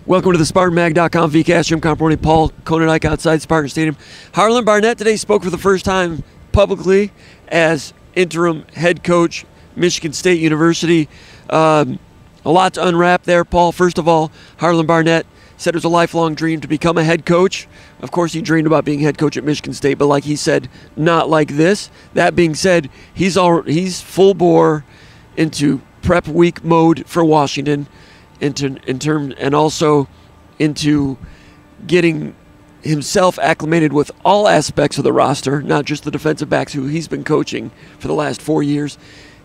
Welcome to the SpartanMag.com VCast. Jim Comparoni, Paul Konyndyk outside Spartan Stadium. Harlan Barnett today spoke for the first time publicly as interim head coach, Michigan State University. A lot to unwrap there, Paul. First of all, Harlan Barnett said it was a lifelong dream to become a head coach. Of course, he dreamed about being head coach at Michigan State, but like he said, not like this. That being said, he's full bore into prep week mode for Washington, and also into getting himself acclimated with all aspects of the roster, not just the defensive backs who he's been coaching for the last 4 years.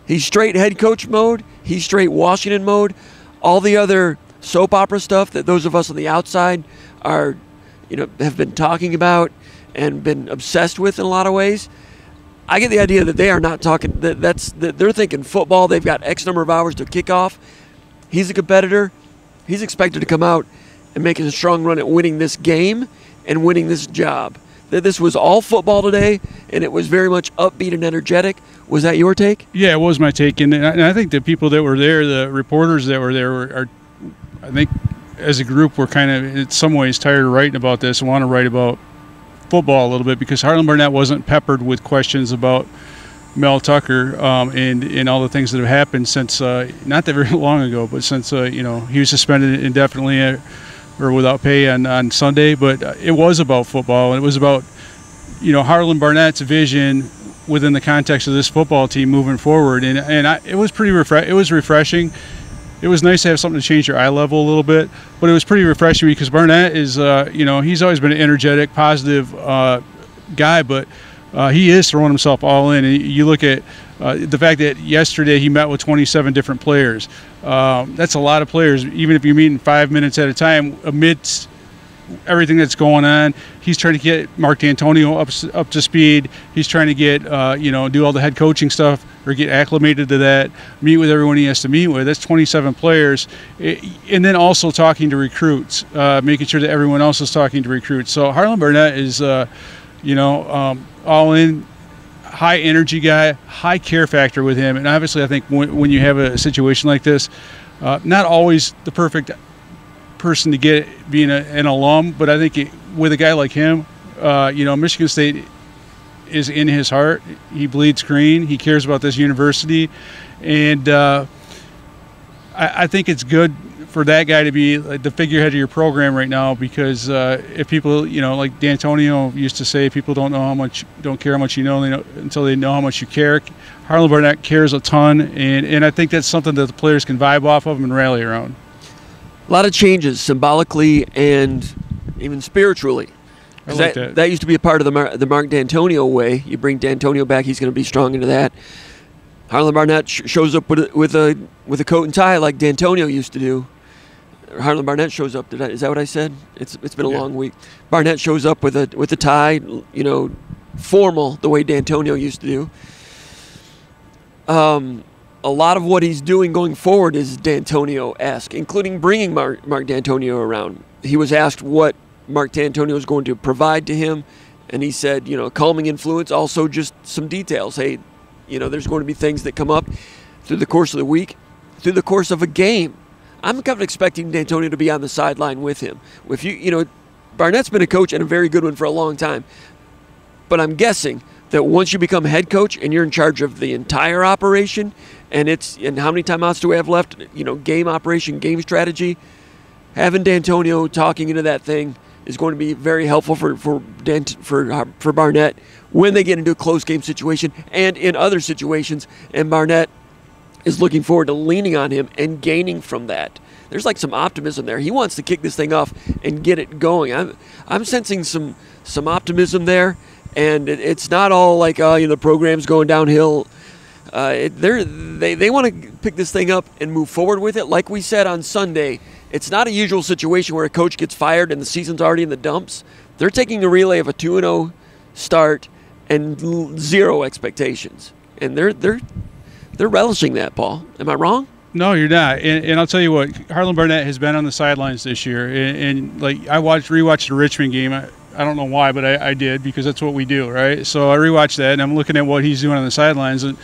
He's straight head coach mode. He's straight Washington mode. All the other soap opera stuff that those of us on the outside are, have been talking about and been obsessed with in a lot of ways. I get the idea that they are not talking. That they're thinking football. They've got X number of hours to kick off. He's a competitor. He's expected to come out and make a strong run at winning this game and winning this job. That this was all football today, and it was very much upbeat and energetic. Was that your take? Yeah, it was my take, and I think the people that were there, the reporters that were there, I think as a group, we're kind of in some ways tired of writing about this and want to write about football a little bit, because Harlan Burnett wasn't peppered with questions about Mel Tucker and all the things that have happened since not that very long ago, but since he was suspended indefinitely or without pay on Sunday. But it was about football, and it was about Harlan Barnett's vision within the context of this football team moving forward, and it was it was refreshing. It was nice to have something to change your eye level a little bit, but it was pretty refreshing because Barnett is he's always been an energetic, positive guy, but he is throwing himself all in. And you look at the fact that yesterday he met with 27 different players. That's a lot of players, even if you're meeting 5 minutes at a time amidst everything that's going on. He's trying to get Mark Dantonio up to speed. He's trying to get do all the head coaching stuff or get acclimated to that, meet with everyone he has to meet with. That's 27 players. And then also talking to recruits, making sure that everyone else is talking to recruits. So Harlan Burnett is all in, high energy guy, high care factor with him. And obviously I think when you have a situation like this, not always the perfect person to get being an alum, but I think with a guy like him, Michigan State is in his heart. He bleeds green. He cares about this university, and I think it's good for that guy to be like the figurehead of your program right now, because if people, like Dantonio used to say, people don't care how much you know, until they know how much you care. Harlan Burnett cares a ton, and I think that's something that the players can vibe off of and rally around. A lot of changes symbolically and even spiritually. I like that. That used to be a part of the Mark Dantonio way. You bring Dantonio back, he's going to be strong into that. Harlan Barnett shows up with a coat and tie like Dantonio used to do. Harlan Barnett shows up. Is that what I said? It's been a long week. Barnett shows up with a tie, formal the way Dantonio used to do. A lot of what he's doing going forward is Dantonio-esque, including bringing Mark Dantonio around. He was asked what Mark Dantonio is going to provide to him, and he said, calming influence, also just some details. Hey, there's going to be things that come up through the course of the week, through the course of a game. I'm kind of expecting Dantonio to be on the sideline with him. If Barnett's been a coach and a very good one for a long time, but I'm guessing that once you become head coach and you're in charge of the entire operation, and how many timeouts do we have left? Game operation, game strategy. Having Dantonio talking into that thing is going to be very helpful for Barnett when they get into a close game situation and in other situations. And Barnett is looking forward to leaning on him and gaining from that. There's like some optimism there. He wants to kick this thing off and get it going. I'm sensing some optimism there, and it's not all like the program's going downhill. They want to pick this thing up and move forward with it. Like we said on Sunday, it's not a usual situation where a coach gets fired and the season's already in the dumps. They're taking a relay of a 2-0 start and zero expectations, and they're relishing that. Paul, am I wrong? No, you're not. And I'll tell you what, Harlan Burnett has been on the sidelines this year, and like I rewatched the Richmond game. I don't know why, but I did, because that's what we do, right? So I rewatched that, and I'm looking at what he's doing on the sidelines, and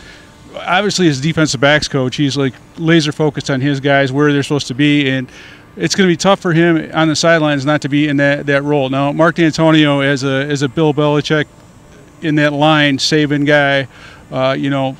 obviously as defensive backs coach, he's like laser focused on his guys, where they're supposed to be, and it's going to be tough for him on the sidelines not to be in that role. Now, Mark Dantonio as a Bill Belichick in that line, saving guy, Dantonio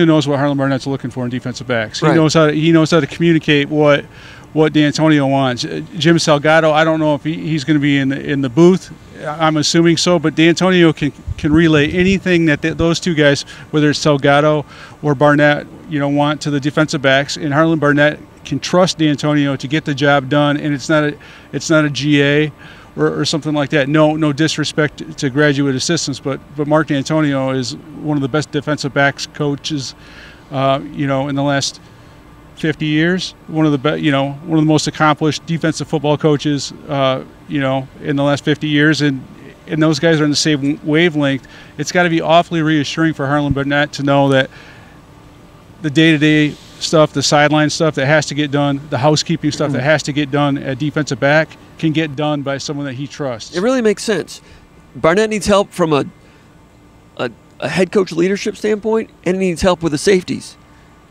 knows what Harlan Barnett's looking for in defensive backs. He knows how to communicate what Dantonio wants. Jim Salgado, I don't know if he's going to be in the booth. I'm assuming so, but Dantonio can relay anything that those two guys, whether it's Salgado or Barnett, want to the defensive backs, and Harlan Burnett can trust Dantonio to get the job done, and it's not a GA or something like that. No disrespect to graduate assistants, but Mark Dantonio is one of the best defensive backs coaches, in the last 50 years. One of the most accomplished defensive football coaches, in the last 50 years, and those guys are in the same wavelength. It's got to be awfully reassuring for Harlan Burnett to know that the day-to-day stuff, the sideline stuff that has to get done, the housekeeping stuff that has to get done at defensive back can get done by someone that he trusts. It really makes sense. Barnett needs help from a head coach leadership standpoint, and he needs help with the safeties.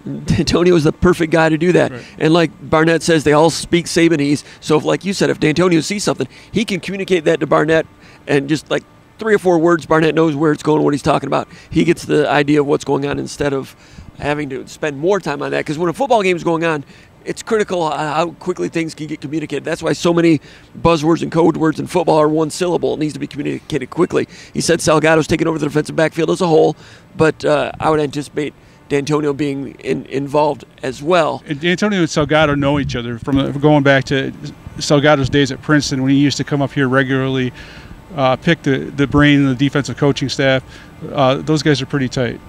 Dantonio is the perfect guy to do that. Right. And like Barnett says, they all speak Sabanese. So if, like you said, if Dantonio sees something, he can communicate that to Barnett, and just like 3 or 4 words, Barnett knows where it's going, what he's talking about. He gets the idea of what's going on instead of having to spend more time on that. Because when a football game is going on, it's critical how quickly things can get communicated. That's why so many buzzwords and code words in football are one syllable. It needs to be communicated quickly. He said Salgado's taking over the defensive backfield as a whole, but I would anticipate Dantonio being involved as well. And Dantonio and Salgado know each other from going back to Salgado's days at Princeton when he used to come up here regularly, pick the brain of the defensive coaching staff. Those guys are pretty tight.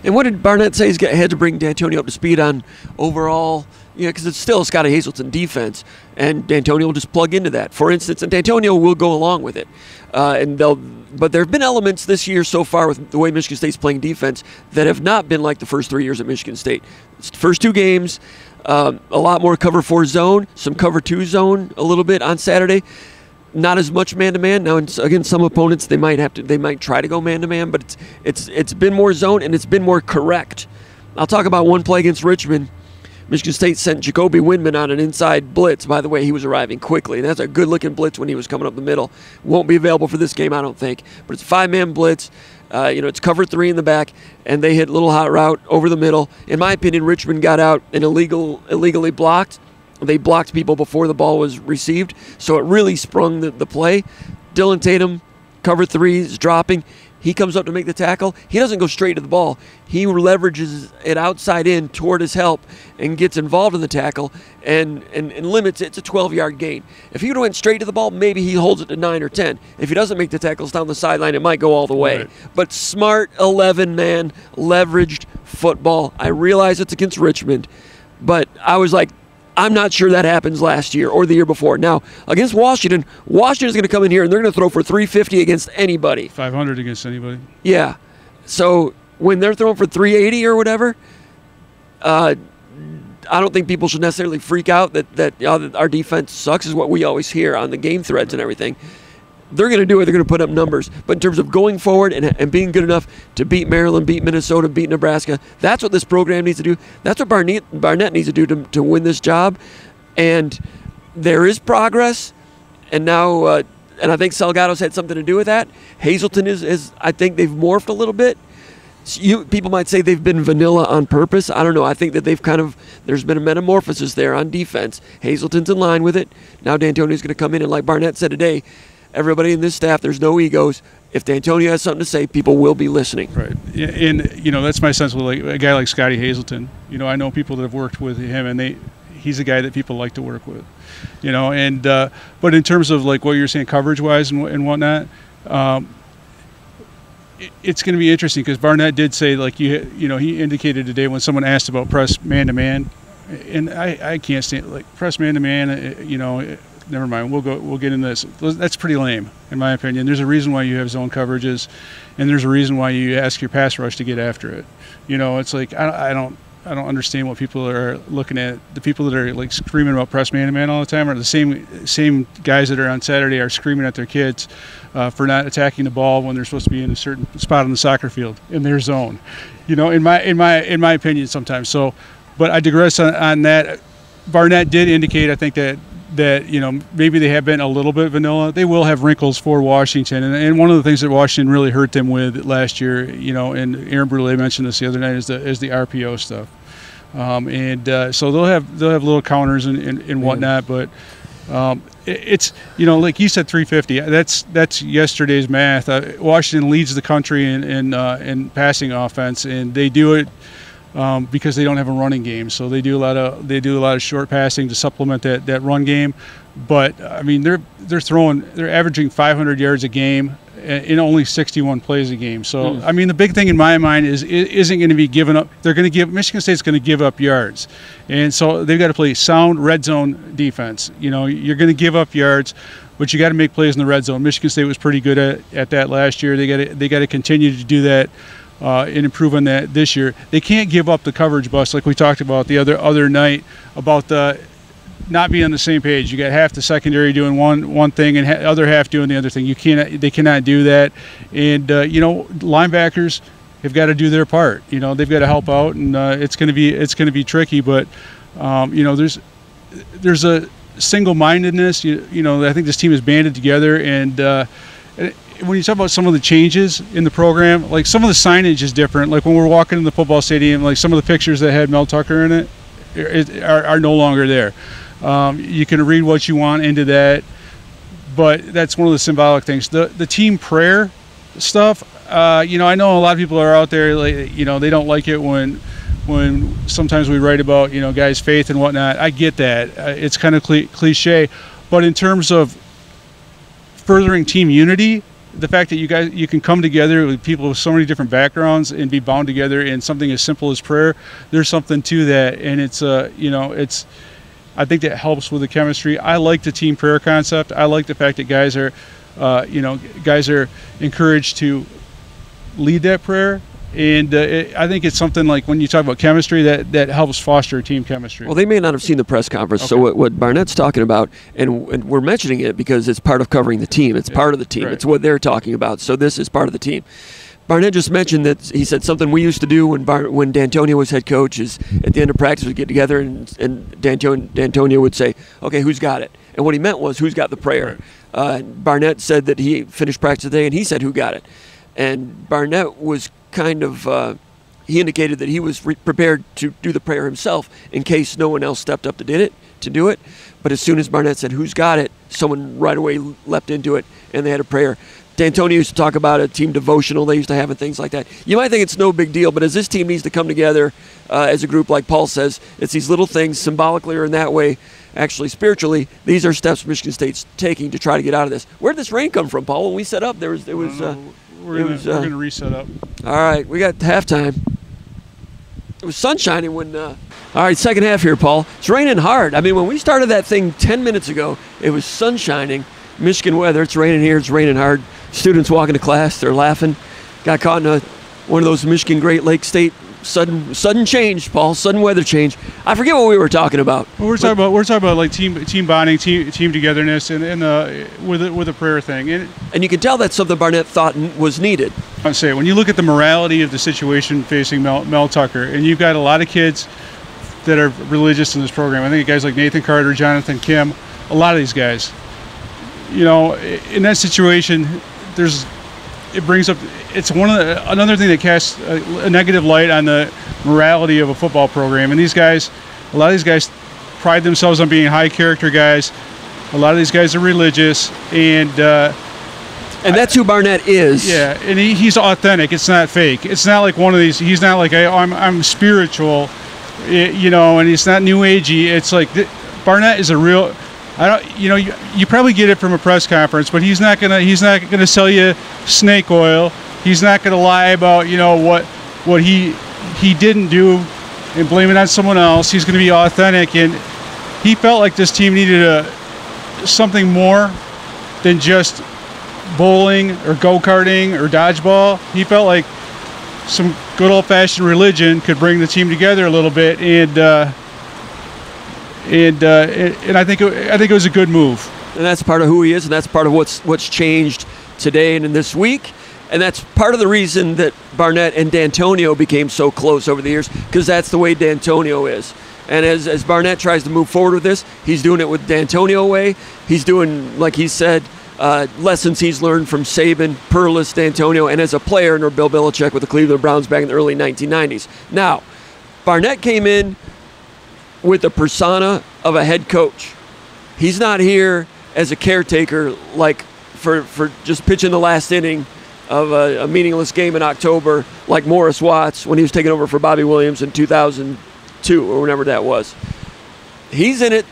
And what did Barnett say he had to bring Dantonio up to speed on overall? Because it's still a Scotty Hazelton defense, and Dantonio will just plug into that. For instance, and Dantonio will go along with it. But there have been elements this year so far with the way Michigan State's playing defense that have not been like the first 3 years at Michigan State. First 2 games, a lot more cover 4 zone, some cover 2 zone a little bit on Saturday. Not as much man-to-man. Now, against some opponents, they might try to go man-to-man, but it's been more zone, and it's been more correct. I'll talk about one play against Richmond. Michigan State sent Jacoby Windman on an inside blitz. By the way, he was arriving quickly, and that's a good-looking blitz when he was coming up the middle. Won't be available for this game, I don't think, but it's a 5-man blitz. It's cover 3 in the back, and they hit little hot route over the middle. In my opinion, Richmond got out and illegally blocked. They blocked people before the ball was received, so it really sprung the play. Dylan Tatum, cover 3, is dropping. He comes up to make the tackle. He doesn't go straight to the ball. He leverages it outside in toward his help and gets involved in the tackle and limits it. It's a 12-yard gain. If he would have went straight to the ball, maybe he holds it to 9 or 10. If he doesn't make the tackles down the sideline, it might go all the way. Right. But smart 11-man leveraged football. I realize it's against Richmond, but I was like, I'm not sure that happens last year or the year before. Now, against Washington's going to come in here and they're going to throw for 350 against anybody. 500 against anybody. Yeah. So when they're throwing for 380 or whatever, I don't think people should necessarily freak out that our defense sucks, is what we always hear on the game threads and everything. They're going to do it. They're going to put up numbers. But in terms of going forward and being good enough to beat Maryland, beat Minnesota, beat Nebraska, that's what this program needs to do. That's what Barnett needs to do to win this job. And there is progress. And now, and I think Salgado's had something to do with that. Hazelton is I think they've morphed a little bit. People might say they've been vanilla on purpose. I don't know. I think that there's been a metamorphosis there on defense. Hazelton's in line with it. Now Dantonio's going to come in, and like Barnett said today, everybody in this staff, there's no egos. If Dantonio has something to say, people will be listening. Right. And, that's my sense with a guy like Scotty Hazelton. I know people that have worked with him, and he's a guy that people like to work with. But in terms of like what you're saying coverage-wise and whatnot, it's going to be interesting because Barnett did say, like, he indicated today when someone asked about press man-to-man, and I can't stand, like, press man-to-man, never mind. We'll get into this. That's pretty lame, in my opinion. There's a reason why you have zone coverages, and there's a reason why you ask your pass rush to get after it. It's like I don't understand what people are looking at. The people that are like screaming about press man-to-man all the time are the same guys that are on Saturday are screaming at their kids for not attacking the ball when they're supposed to be in a certain spot on the soccer field in their zone. In my opinion, sometimes. So, but I digress on that. Barnett did indicate, I think, that maybe they have been a little bit vanilla. They will have wrinkles for Washington, and one of the things that Washington really hurt them with last year, and Aaron Brule mentioned this the other night, is the RPO stuff, so they'll have little counters and whatnot, but it's like you said, 350. That's yesterday's math. Washington leads the country in passing offense, and they do it because they don't have a running game, so they do a lot of short passing to supplement that run game. But I mean, they're averaging 500 yards a game in only 61 plays a game. So I mean, the big thing in my mind isn't going to be given up. Michigan State's going to give up yards, and so they've got to play sound red zone defense. You're going to give up yards, but you got to make plays in the red zone. Michigan State was pretty good at that last year. They got to continue to do that. And improve on that this year. They can't give up the coverage bust like we talked about the other night about the not being on the same page. You got half the secondary doing one thing and the other half doing the other thing. They cannot do that. And linebackers have got to do their part. They've got to help out, and it's going to be tricky. But there's a single-mindedness. I think this team is banded together, and when you talk about some of the changes in the program, like some of the signage is different. Like when we're walking in the football stadium, like some of the pictures that had Mel Tucker in it are no longer there. You can read what you want into that, but that's one of the symbolic things. The team prayer stuff, I know a lot of people are out there, like, they don't like it when sometimes we write about, guys' faith and whatnot. I get that. It's kind of cliche, but in terms of furthering team unity, the fact that you can come together with people with so many different backgrounds and be bound together in something as simple as prayer, there's something to that, and it's I think that helps with the chemistry. I like the team prayer concept. I like the fact that guys are encouraged to lead that prayer. And I think it's something like when you talk about chemistry that helps foster team chemistry. Well, they may not have seen the press conference. Okay. So what Barnett's talking about, and we're mentioning it because it's part of covering the team. It's part of the team. Right. It's what they're talking about. So this is part of the team. Barnett just mentioned that he said something we used to do when Dantonio was head coach is at the end of practice we'd get together and Dantonio would say, okay, who's got it? And what he meant was who's got the prayer. Right. Barnett said that he finished practice today and he said who got it. And Barnett was kind of he indicated that he was prepared to do the prayer himself in case no one else stepped up to do it. But as soon as Barnett said who's got it, someone right away leapt into it and they had a prayer. Dantonio used to talk about a team devotional they used to have and things like that. You might think it's no big deal, but as this team needs to come together as a group, like Paul says, it's these little things symbolically or in that way, actually spiritually, these are steps Michigan State's taking to try to get out of this. Where did this rain come from, Paul? When we set up, we're going to reset up. All right, we got halftime. It was sun shining when... all right, second half here, Paul. It's raining hard. I mean, when we started that thing 10 minutes ago, it was sun shining. Michigan weather, it's raining here, it's raining hard. Students walking to class, they're laughing. Got caught in one of those Michigan Great Lakes State sudden change, Paul, sudden weather change. I forget what we were talking about. Well, we're talking about like team bonding, team togetherness, and with a prayer thing. And you can tell that's something Barnett thought was needed. I'd say when you look at the morality of the situation facing Mel Tucker, and you've got a lot of kids that are religious in this program. I think guys like Nathan Carter, Jonathan Kim, a lot of these guys. In that situation, it's another thing that casts a negative light on the morality of a football program. And a lot of these guys pride themselves on being high character guys. A lot of these guys are religious, and that's who Barnett is. Yeah, and he's authentic. It's not fake. It's not like one of these. He's not like I'm spiritual, and he's not new agey. It's like Barnett is a real. You probably get it from a press conference, but he's not gonna sell you snake oil. He's not gonna lie about what he didn't do and blame it on someone else. He's gonna be authentic, and he felt like this team needed something more than just bowling or go-karting or dodgeball. He felt like some good old-fashioned religion could bring the team together a little bit, and I think it was a good move. And that's part of who he is, and that's part of what's changed today and in this week. And that's part of the reason that Barnett and Dantonio became so close over the years, because that's the way Dantonio is. And as Barnett tries to move forward with this, he's doing it with Dantonio way. He's doing, like he said, lessons he's learned from Saban, Perlis, Dantonio, and as a player under Bill Belichick with the Cleveland Browns back in the early 1990s. Now, Barnett came in with the persona of a head coach. He's not here as a caretaker, like for just pitching the last inning of a meaningless game in October, like Morris Watts when he was taking over for Bobby Williams in 2002 or whenever that was. He's in it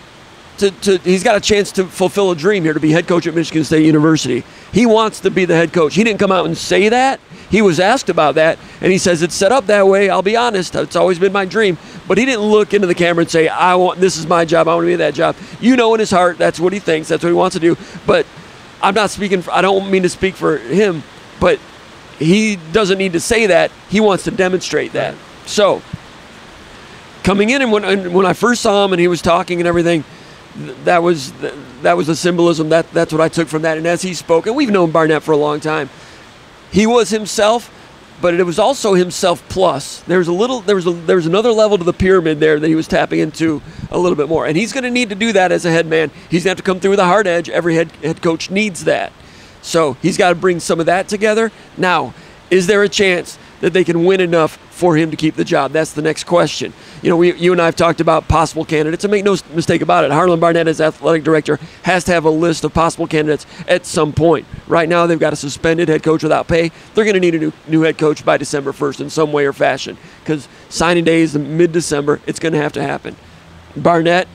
he's got a chance to fulfill a dream here, to be head coach at Michigan State University. He wants to be the head coach. He didn't come out and say that. He was asked about that, and he says it's set up that way. I'll be honest, it's always been my dream. But he didn't look into the camera and say, this is my job, I want to be that job. You know in his heart, that's what he thinks, that's what he wants to do. But I don't mean to speak for him, but he doesn't need to say that. He wants to demonstrate that. So, coming in, and when I first saw him and he was talking and everything, that was the symbolism. That's what I took from that. And as he spoke, and we've known Barnett for a long time, he was himself, but it was also himself plus. There was another level to the pyramid there that he was tapping into a little bit more. And he's going to need to do that as a head man. He's going to have to come through with a hard edge. Every head coach needs that. So he's got to bring some of that together. Now, is there a chance that they can win enough for him to keep the job? That's the next question. You and I have talked about possible candidates, and make no mistake about it, Harlan Barnett, as athletic director, has to have a list of possible candidates at some point. Right now, they've got a suspended head coach without pay. They're going to need a new head coach by December 1st in some way or fashion, because signing day is mid-December. It's going to have to happen. Barnett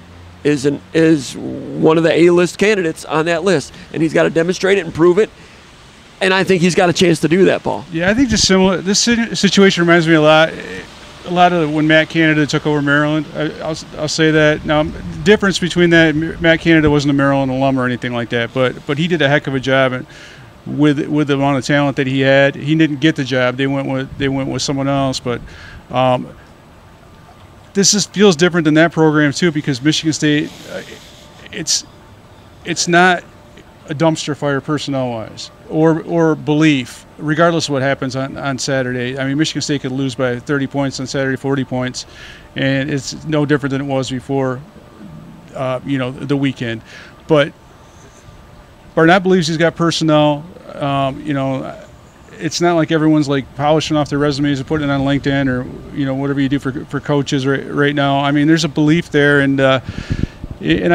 is one of the A-list candidates on that list, and he's got to demonstrate it and prove it. And I think he's got a chance to do that, Paul. Yeah, I think this situation reminds me a lot of when Matt Canada took over Maryland. I'll say that. Now, the difference between that, Matt Canada wasn't a Maryland alum or anything like that, but he did a heck of a job, and with the amount of talent that he had, he didn't get the job. They went with someone else, but this feels different than that program too, because Michigan State, it's not a dumpster fire personnel-wise or belief, regardless of what happens on Saturday. I mean, Michigan State could lose by 30 points on Saturday, 40 points, and it's no different than it was before, the weekend. But Barnett believes he's got personnel. It's not like everyone's like polishing off their resumes and putting it on LinkedIn or whatever you do for coaches right now. I mean, there's a belief there, and I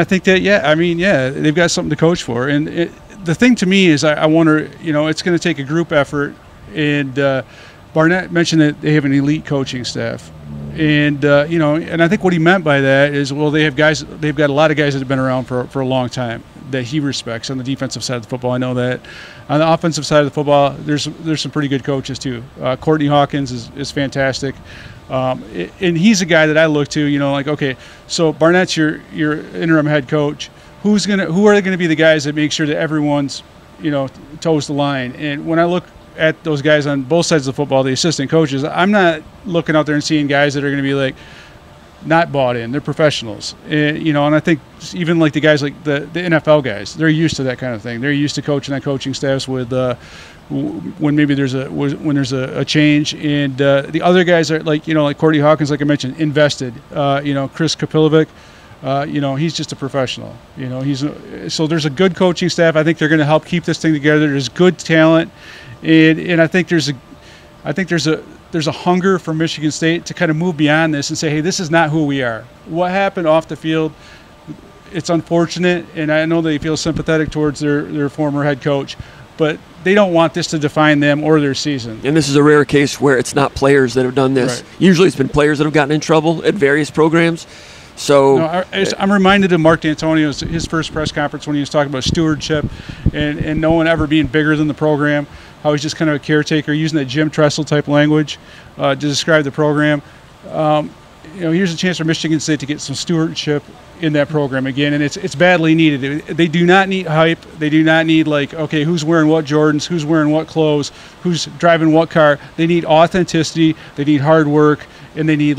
think that they've got something to coach for. And the thing to me is I wonder, it's going to take a group effort. And Barnett mentioned that they have an elite coaching staff, and and I think what he meant by that is, well, they've got a lot of guys that have been around for a long time that he respects on the defensive side of the football. I know that. On the offensive side of the football, there's some pretty good coaches too. Courtney Hawkins is fantastic. And he's a guy that I look to, okay, so Barnett's your interim head coach. Who are going to be the guys that make sure that everyone's, toes the line? And when I look at those guys on both sides of the football, the assistant coaches, I'm not looking out there and seeing guys that are going to be like not bought in. They're professionals, and I think even like the guys like the NFL guys, they're used to that kind of thing. They're used to coaching on coaching staffs with when maybe there's a change, and the other guys are like Courtney Hawkins, like I mentioned, invested. Chris Kapilovic, he's just a professional. So there's a good coaching staff. I think they're going to help keep this thing together. There's good talent, and I think there's a hunger for Michigan State to kind of move beyond this and say, hey, this is not who we are. What happened off the field, it's unfortunate, and I know they feel sympathetic towards their former head coach, but they don't want this to define them or their season. And this is a rare case where it's not players that have done this. Right. Usually it's been players that have gotten in trouble at various programs. So I'm reminded of Mark Dantonio's his first press conference when he was talking about stewardship and no one ever being bigger than the program, how he's just kind of a caretaker, using that Jim Tressel type language to describe the program. Here's a chance for Michigan State to get some stewardship in that program again, and it's badly needed. They do not need hype. They do not need okay, who's wearing what Jordans, who's wearing what clothes, who's driving what car. They need authenticity. They need hard work, and they need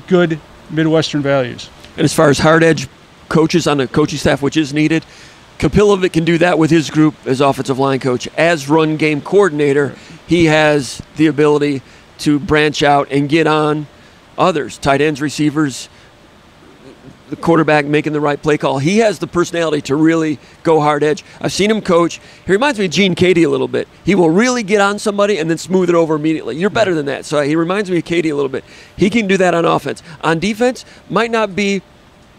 good Midwestern values. And as far as hard edge coaches on the coaching staff, which is needed, Kapilovic can do that with his group as offensive line coach. As run game coordinator, he has the ability to branch out and get on others, tight ends, receivers, the quarterback making the right play call. He has the personality to really go hard edge. I've seen him coach. He reminds me of Gene Cady a little bit. He will really get on somebody and then smooth it over immediately. You're better than that. So he reminds me of Cady a little bit. He can do that on offense. On defense, might not be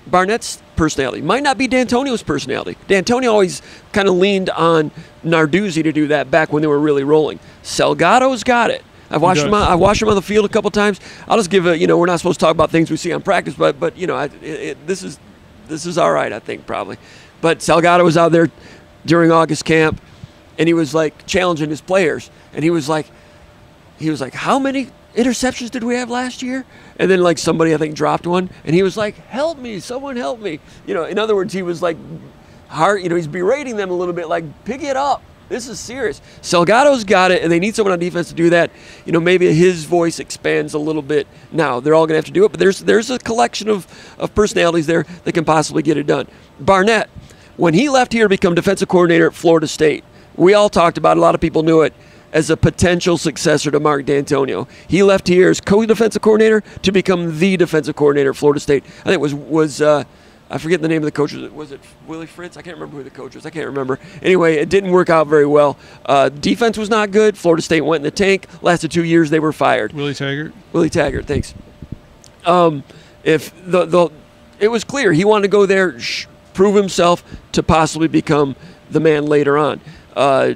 Barnett's personality, might not be Dantonio's personality. Dantonio always kind of leaned on Narduzzi to do that back when they were really rolling. Salgado's got it. I've watched him on the field a couple times. I'll just give we're not supposed to talk about things we see on practice, but this is all right, I think, probably. But Salgado was out there during August camp, and he was like challenging his players, and he was like, how many interceptions did we have last year? And then like somebody I think dropped one, and he was like, help me, someone help me. In other words, he was like hard. He's berating them a little bit, like pick it up. This is serious. Salgado's got it, and they need someone on defense to do that. Maybe his voice expands a little bit now. They're all going to have to do it, but there's a collection of personalities there that can possibly get it done. Barnett, when he left here to become defensive coordinator at Florida State, we all talked about it. A lot of people knew it as a potential successor to Mark Dantonio. He left here as co-defensive coordinator to become the defensive coordinator at Florida State. I think it was I forget the name of the coach. Was it Willie Fritz? I can't remember who the coach was. I can't remember. Anyway, it didn't work out very well. Defense was not good. Florida State went in the tank. Lasted 2 years. They were fired. Willie Taggart. Willie Taggart, thanks. It was clear he wanted to go there, prove himself to possibly become the man later on.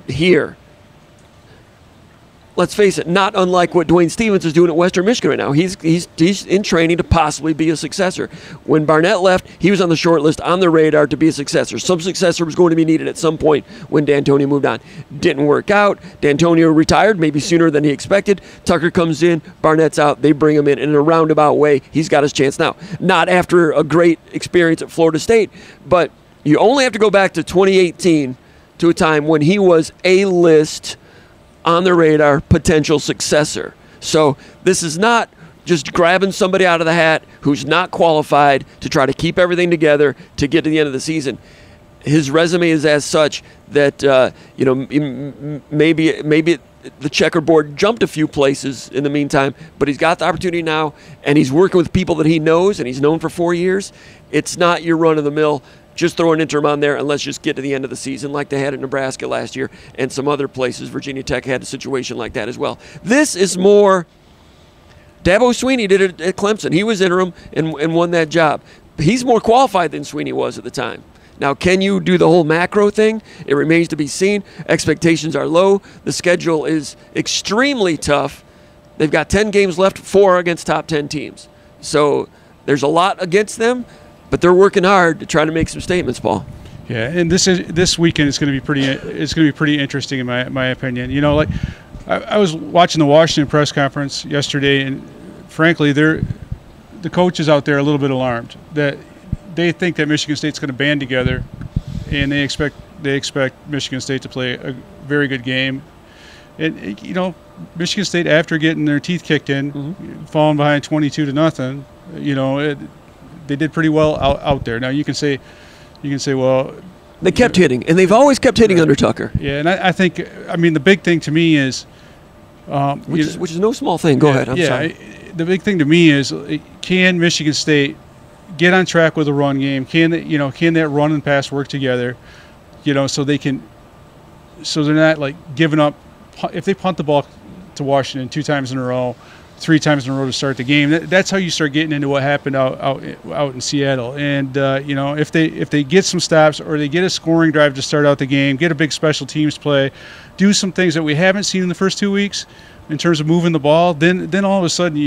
Here, let's face it, not unlike what Dwayne Stevens is doing at Western Michigan right now. He's in training to possibly be a successor. When Barnett left, he was on the short list, on the radar to be a successor. Some successor was going to be needed at some point when Dantonio moved on. Didn't work out. Dantonio retired maybe sooner than he expected. Tucker comes in, Barnett's out. They bring him in a roundabout way. He's got his chance now. Not after a great experience at Florida State, but you only have to go back to 2018 to a time when he was A-list, on the radar, potential successor. So this is not just grabbing somebody out of the hat who's not qualified to try to keep everything together to get to the end of the season. His resume is as such that maybe the checkerboard jumped a few places in the meantime, but he's got the opportunity now, and he's working with people that he knows, and he's known for 4 years. It's not your run-of-the-mill, just throw an interim on there and let's just get to the end of the season like they had at Nebraska last year and some other places. Virginia Tech had a situation like that as well. This is more – Dabo Swinney did it at Clemson. He was interim and won that job. He's more qualified than Swinney was at the time. Now, can you do the whole macro thing? It remains to be seen. Expectations are low. The schedule is extremely tough. They've got 10 games left, 4 against top 10 teams. So there's a lot against them. But they're working hard to try to make some statements, Paul. Yeah, and this weekend is going to be pretty interesting in my opinion. I was watching the Washington press conference yesterday, and frankly, the coaches out there are a little bit alarmed that they think that Michigan State's going to band together, and they expect Michigan State to play a very good game. And Michigan State, after getting their teeth kicked in, falling behind 22-0, they did pretty well out there. Now you can say, well, they kept hitting, and they've always kept hitting under Tucker. Yeah, and I think, the big thing to me is, which is no small thing. Go ahead. I'm sorry. The big thing to me is, can Michigan State get on track with the run game? Can that run and pass work together? So they're not like giving up. If they punt the ball to Washington 2 times in a row, 3 times in a row to start the game, that's how you start getting into what happened out in Seattle. And if they get some stops or they get a scoring drive to start out the game, get a big special teams play, do some things that we haven't seen in the first 2 weeks in terms of moving the ball, then all of a sudden,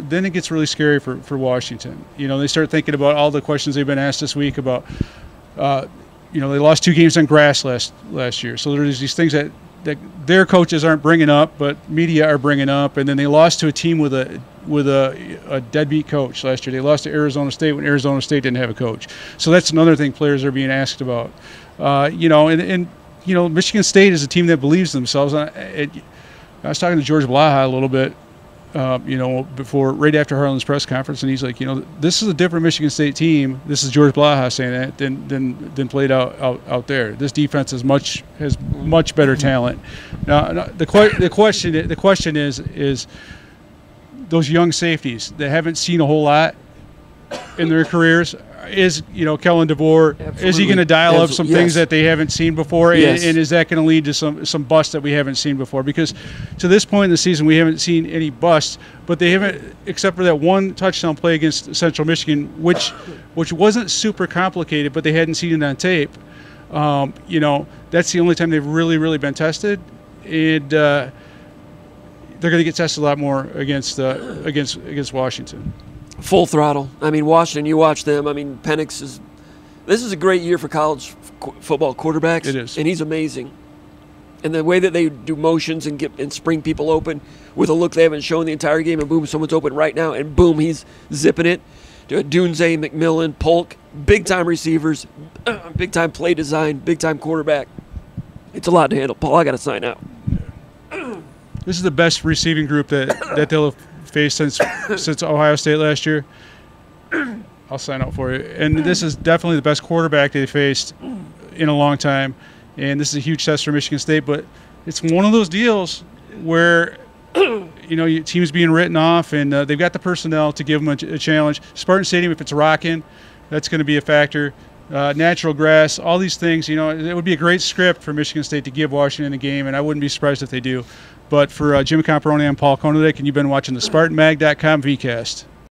then it gets really scary for Washington. They start thinking about all the questions they've been asked this week about, they lost 2 games on grass last year. So there's these things that their coaches aren't bringing up, but media are bringing up. And then they lost to a team with a deadbeat coach last year. They lost to Arizona State when Arizona State didn't have a coach. So that's another thing players are being asked about. Michigan State is a team that believes in themselves. I was talking to George Blaha a little bit, right after Harlan's press conference, and he's like, this is a different Michigan State team. This is George Blaha saying that than played out there. This defense has much better talent. Now, the question is, those young safeties that haven't seen a whole lot in their careers. Is, Kellen DeVore, Absolutely. Is he going to dial up some things Yes. that they haven't seen before? Yes. And is that going to lead to some busts that we haven't seen before? Because to this point in the season, we haven't seen any busts, but they haven't, except for that one touchdown play against Central Michigan, which wasn't super complicated, but they hadn't seen it on tape. That's the only time they've really, really been tested. And they're going to get tested a lot more against Washington. Full throttle. I mean, Washington, you watch them. I mean, Penix this is a great year for college football quarterbacks. It is. And he's amazing. And the way that they do motions and spring people open with a look they haven't shown the entire game, and boom, someone's open right now, and boom, he's zipping it. Dunze, McMillan, Polk, big-time receivers, big-time play design, big-time quarterback. It's a lot to handle. Paul, I got to sign out. This is the best receiving group that they'll have faced since Ohio State last year. I'll sign up for you. And this is definitely the best quarterback they faced in a long time. And this is a huge test for Michigan State. But it's one of those deals where, teams being written off, and they've got the personnel to give them a challenge. Spartan Stadium, if it's rocking, that's going to be a factor. Natural grass, all these things, it would be a great script for Michigan State to give Washington a game, and I wouldn't be surprised if they do. But for Jim Comparoni, I'm Paul Konyndyk, and you've been watching the SpartanMag.com VCast.